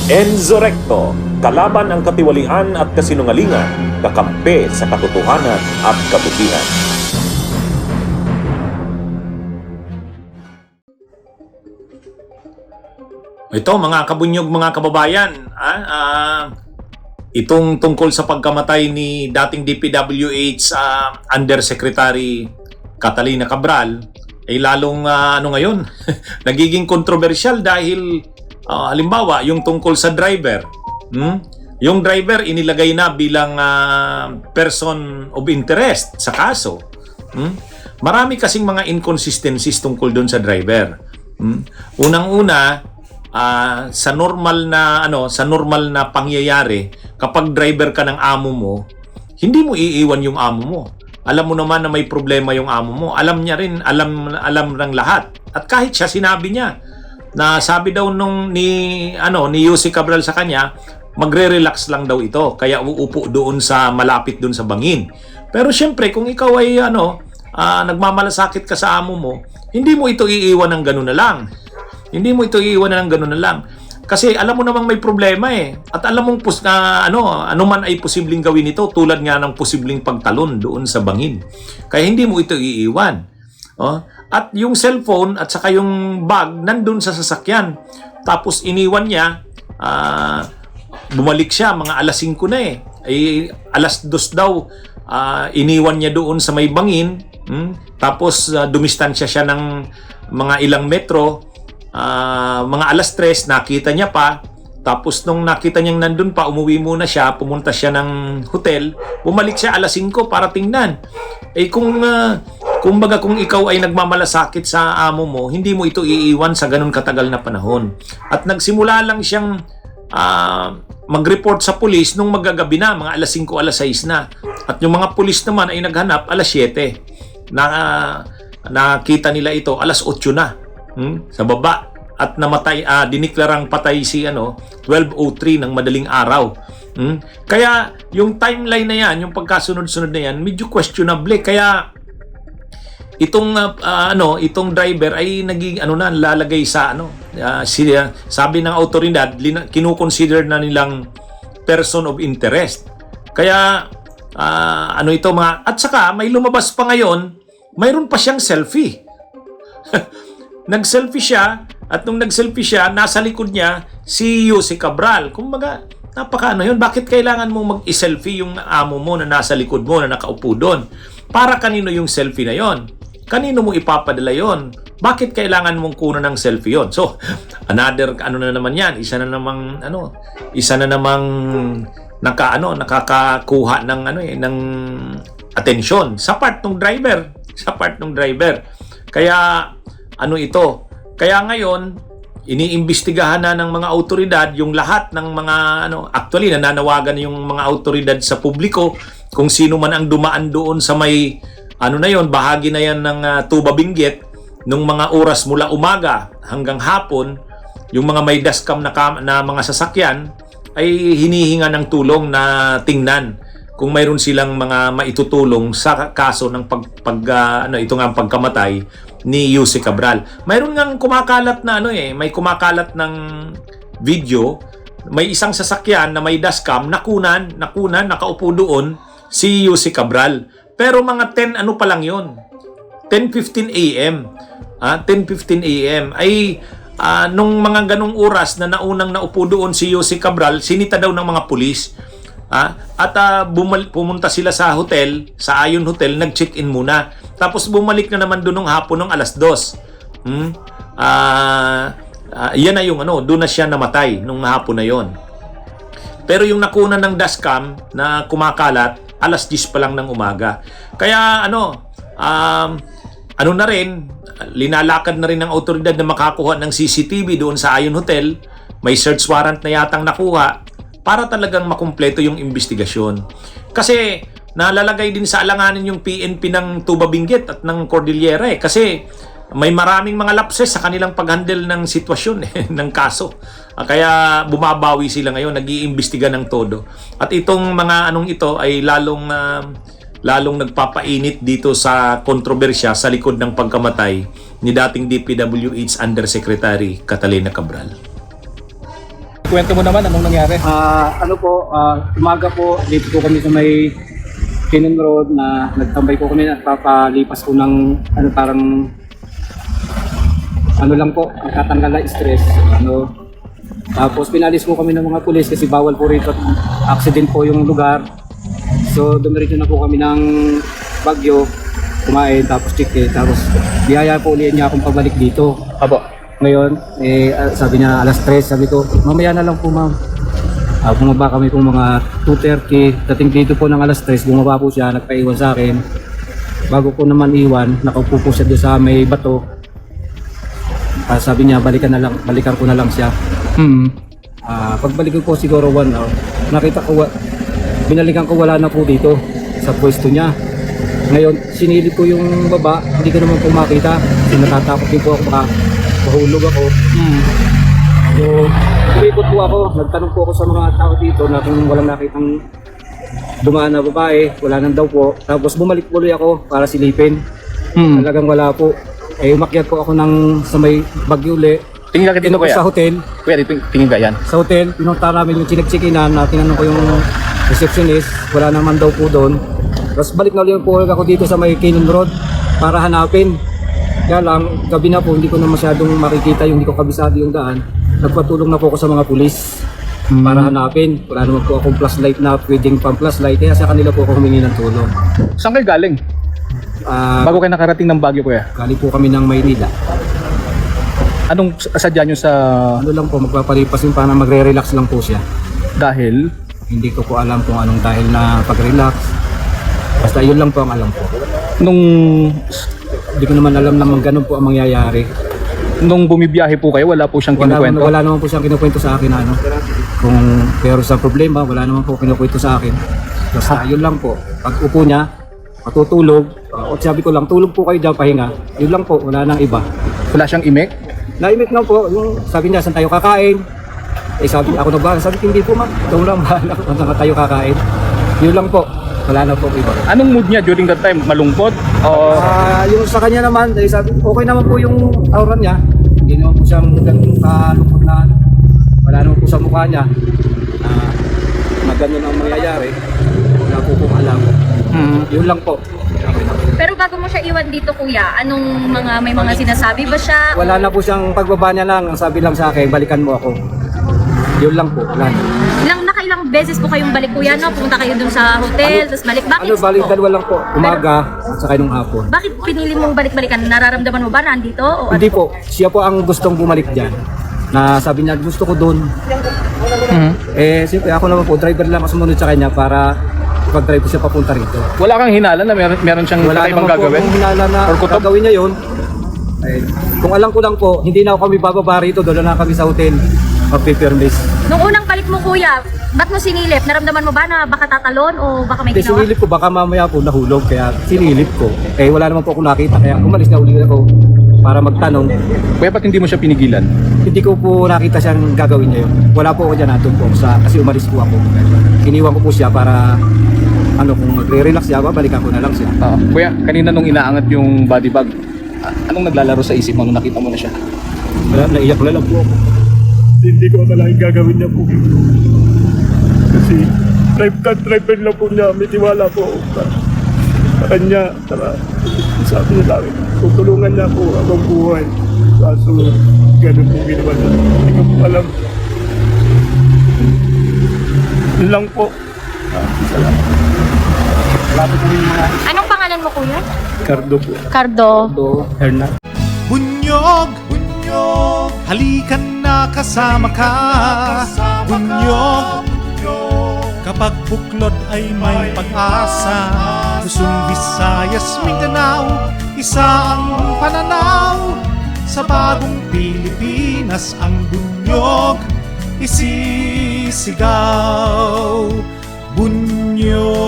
Enzo Recto, kalaban ang katiwalian at kasinungalingan, kakampi sa katotohanan at kabutihan. Ito mga kabunyog, mga kababayan, itong tungkol sa pagkamatay ni dating DPWH Undersecretary Catalina Cabral ay lalong ngayon nagiging kontrobersyal dahil halimbawa yung tungkol sa driver. Yung driver inilagay na bilang person of interest sa kaso. Marami kasing mga inconsistencies tungkol doon sa driver. Unang-una, sa normal na pangyayari, kapag driver ka ng amo mo, hindi mo iiwan yung amo mo. Alam mo naman na may problema yung amo mo. Alam niya rin, alam ng lahat. At kahit siya sinabi niya na sabi daw ni Yussi Cabral sa kanya, magre-relax lang daw ito. Kaya uupo doon sa malapit doon sa bangin. Pero syempre, kung ikaw ay nagmamalasakit ka sa amo mo, hindi mo ito iiwan ng gano'n na lang. Hindi mo ito iiwan ng gano'n na lang. Kasi alam mo namang may problema eh. At alam mong ano man ay posibleng gawin ito, tulad nga ng posibleng pagtalon doon sa bangin. Kaya hindi mo ito iiwan. At yung cellphone at saka yung bag nandun sa sasakyan. Tapos iniwan niya, bumalik siya mga alas 5 na eh. Ay alas 2 daw, iniwan niya doon sa may bangin. Tapos dumistansya siya ng mga ilang metro. Mga alas 3, nakita niya pa. Tapos nung nakita niyang nandun pa, umuwi muna siya, pumunta siya ng hotel, bumalik siya alas 5 para tingnan. Eh kung ikaw ay nagmamalasakit sa amo mo, hindi mo ito iiwan sa ganun katagal na panahon. At nagsimula lang siyang mag-report sa pulis nung magagabi na, mga alas 5, alas 6 na. At yung mga pulis naman ay naghanap alas 7. Nakita nila ito alas 8 na. Sa baba at namatay, diniklarang patay si 12:03 ng madaling araw. Kaya yung timeline na yan, yung pagkasunod-sunod na yan, medyo questionable. Kaya itong driver ay naging lalagay sa sabi ng autoridad, kinukonsider na nilang person of interest. Kaya at saka may lumabas pa ngayon, mayroon pa siyang selfie. Nag-selfie siya, at nung nag-selfie siya, nasa likod niya si Yussi Cabral. Kumbaga, yun, bakit kailangan mong mag-selfie yung amo mo na nasa likod mo, na nakaupo doon? Para kanino yung selfie na yon? Kanino mo ipapadala yon? Bakit kailangan mong kunan ng selfie yon? So, another, na naman yan, isa na namang nakakakuha ng atensyon sa part ng driver. Kaya, Kaya ngayon, iniimbestigahan na ng mga autoridad yung lahat ng mga actually nananawagan yung mga autoridad sa publiko kung sino man ang dumaan doon sa may bahagi na yan ng Tuba Benguet nung mga oras mula umaga hanggang hapon, yung mga may dashcam na mga sasakyan ay hinihinga ng tulong na tingnan kung mayroon silang mga maitutulong sa kaso ng pagkamatay ni Yussi Cabral. Mayroon ngang kumakalat na may kumakalat ng video, may isang sasakyan na may dashcam nakunan, nakaupo doon si Yussi Cabral. Pero mga 10 pa lang 'yon. 10:15 AM. 10:15 AM ay nung mga ganong oras na naunang naupo doon si Yussi Cabral, sinita daw ng mga pulis. At pumunta sila sa hotel, sa Ayon Hotel, nag-check-in muna. Tapos bumalik na naman doon ng hapon ng alas 2. Yan na yung doon na siya namatay nung hapon na yon. Pero yung nakunan ng dashcam na kumakalat, alas 10 pa lang ng umaga. Kaya na rin, linalakad na rin ng autoridad na makakuha ng CCTV doon sa Ayon Hotel. May search warrant na yatang nakuha para talagang makumpleto yung investigasyon. Kasi nalalagay din sa alanganin yung PNP ng Tuba Benguet at ng Cordillera Kasi may maraming mga lapses sa kanilang pag-handle ng sitwasyon ng kaso. Kaya bumabawi sila ngayon, nag-iimbestiga ng todo. At itong mga ito ay lalong nagpapainit dito sa kontrobersya sa likod ng pagkamatay ni dating DPWH Undersecretary Catalina Cabral. Ikwento mo naman anong nangyari. Umaga po, dito po kami sa may Kinon Road na nagtambay po kami at papalipas ko ng parang lang po, nakatanggal na stress. Tapos pinalis po kami ng mga pulis kasi bawal po rito at accident po yung lugar. So dumiretso na po kami ng Baguio, kumain tapos chicken, tapos biyaya po ulit niya akong pabalik dito. Abo. Ngayon, sabi niya alas 3, sabi ko, mamaya na lang po ma'am. Bumaba kami po mga 2:30, dating dito po ng alas 3, bumaba po siya, nagpaiwan sa akin. Bago po naman iwan, nakaupo po siya doon sa may bato. Sabi niya, balikan ko na lang siya. Pagbalik ko po siguro 1 hour, nakita ko, binalikan ko wala na po dito sa pwesto niya. Ngayon, sinilip ko yung baba, hindi ko naman po makita. Kasi natatakot din po ako, baka mahulog ako. So, umikot po ako, nagtanong po ako sa mga tao dito na kung walang nakitang dumaan na babae, wala nang daw po. Tapos bumalik po ulit ako para silipin. Talagang wala po. Umakyat po ako sa may Baguio ulit. Tingin ka dito, kuya. Sa hotel. Kuya, tingin ka yan. Sa hotel, pinunta namin yung chinek-checkinan na tinanong ko yung receptionist, wala naman daw po doon. Tapos balik na ulit po ako dito sa may Kinon Road para hanapin. Kaya lang, gabi na po, hindi ko na masyadong makikita yung hindi ko kabisado yung daan. Nagpatulong na po ako sa mga pulis para hanapin. Wala naman po akong flashlight na pwedeng pang flashlight, kaya sa kanila po ako humingi ng tulong. Saan kayo galing? Bago kayo nakarating ng Baguio, kuya? Galing po kami ng Maynila. Anong sadya nyo sa... Ano lang po, magpapalipas yung para magre-relax lang po siya. Dahil? Hindi ko po alam kung anong dahil na pag-relax. Basta yun lang po ang alam ko. Hindi ko naman alam na ganun po ang mangyayari. Nung bumibiyahe po kayo, wala po siyang kinukwento? Wala naman po siyang kinukwento sa akin. Kung pero sa problema, wala naman po kinukwento sa akin. Basta yun lang po. Pag upo niya, matutulog. O sabi ko lang, tulog po kayo dyan, pahinga. Yun lang po, wala nang iba. Wala siyang imek? Naimik na po, yung sabi niya, saan tayo kakain? Sabi ako na ba? Sabi ko, hindi po ma'am, ito lang bahala kung saan tayo kakain. Yun lang po, wala na po iba. Anong mood niya during that time? Malungkot? O... Yung sa kanya naman, sabi, okay naman po yung aura niya. Hindi naman po siyang ganun kalungkot na wala naman po sa mukha niya na ganun ang mangyayari. Wala po kung alam. Yun lang po. Pero bago mo siya iwan dito, kuya, may mga sinasabi ba siya? Wala na po siyang pagbaba niya lang. Ang sabi lang sa akin, balikan mo ako. Yun lang po. Wala na. Nakailang beses po kayong balik, kuya, no? Pumunta kayo dun sa hotel, tapos balik. Bakit Balik po? dalawa lang po. Umaga at saka nung hapon. Bakit pinili mong balik-balikan? Nararamdaman mo ba na andito? O Hindi po. Siya po ang gustong bumalik dyan. Na sabi niya, gusto ko doon. Siyempre ako naman po, driver lang ako sumunod sa kanya para pag-drive ko siya papunta rito. Wala kang hinala na meron siyang Wala ibang naman po gagawin? akong hinala na Or kutob? gagawin niya yun. Kung alam ko lang po, hindi na ako kami bababa rito, doon na kami sa hotel. Magpipirmis. Nung unang balik mo, kuya, ba't mo sinilip? Naramdaman mo ba na baka tatalon o baka may Kasi ginawa? sinilip ko, baka mamaya po nahulog, kaya sinilip ko. Wala naman po ako nakita, kaya umalis na uli ako para magtanong. Kuya, ba't hindi mo siya pinigilan? Hindi ko po nakita siyang gagawin niya yun. Wala po ako dyan, natun po kasi umalis po ako. Iniwan ko po siya para kung magre-relax siya, balikan ko na lang siya. Kuya, kanina nung inaangat yung body bag, anong naglalaro sa isip mo nung nakita mo na siya? Wala, naiyak na lang po ako. Hindi ko akalain gagawin niya po. Kasi driver lang po niya, may tiwala po ako sa kanya. Sabi niya sa akin, tutulungan niya po habang buhay. Kaso, ganun po ginawa niya. Hindi ko po alam. Yun lang po. Salamat. Anong pangalan mo, kuya? Cardo po. Cardo. Hernan. Bunyog, bunyog, halikan na kasama ka. Bunyog, kapag buklod ay may pag-asa. Luzon, Visayas, Mindanao, isa ang pananaw. Sa bagong Pilipinas ang bunyog isisigaw. Bunyog.